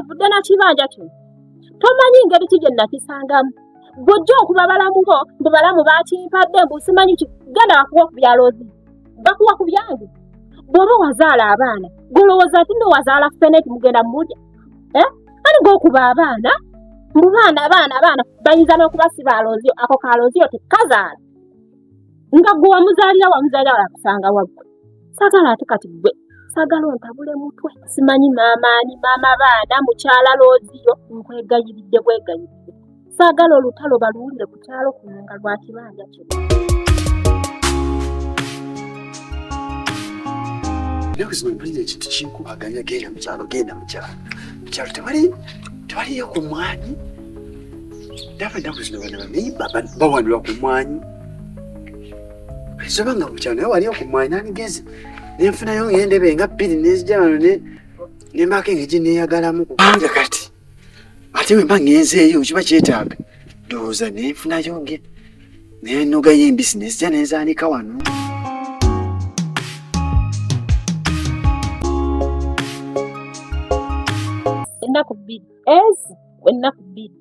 ovudde na kibanja kyo tomanyi engeri ki gye nakisangamu bw'ojja okuba balamuko mbu balamu baakimpadde mbu simanyi ki genda bakuwa ku byaloozi bakuwa ku byange bw'oba wazaala abaana golowooza ati nno wazaala feneti mugenda mulya ani g'okuba abaana mbu baana bayinza n'okuba si baaloozi ako kaalooziyo tekazaala nga gwe wamuzaalira yakusanga waggwe saagala ate kati gwe saagala ontabule mutwe simanyi maamaani maama baana mukyala looziyo nkwegayiridde bwegayiridde saagala olutalo baluwulire ku kyalo kuno nga lwa kibanja kyo Leo kizima mpulire ekintu kinkubaganya genda mu kyalo tewaliyo ku mwanyi ndaba ennaku zino bana bamenyi bawanulwa ku mwanyi ezoba nga mu kyalo naye waliyo ku mwanyi nanigezi nenfunayo ngendebe nga bbiri nezija wano nembako engeri neyagalamu kubanga kati ate bwe mba ngenzeeyo kiba kyetaaga ndowooza nenfunayo nenogayo embisi nezija nenzaanika wano ennaku bbiri ennaku bbiri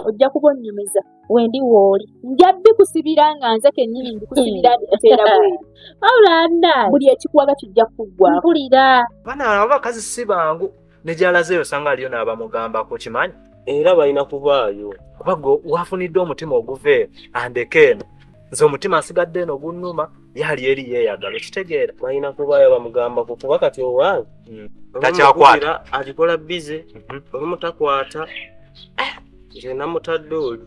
ojja kuba onnyumiza wendi wooli nja bikusibira nga nze kennyini ndikusibira eteera bweri wabula nda buli ekikuwaga kijja kuggwa mpulira bana abakazi si bangu nejalazeeyo osanga aliyo n'abamugambako kimanyi era balina kuvaayo kuba wafunidde omutima oguveeyo andeke eno nze omutima asigadde eno gunnuma yali eri yeeyagala okitegeera balina kuvaayo bamugambako kuba kati owange takyakwata agikola bize olumu takwata nze namutadde oli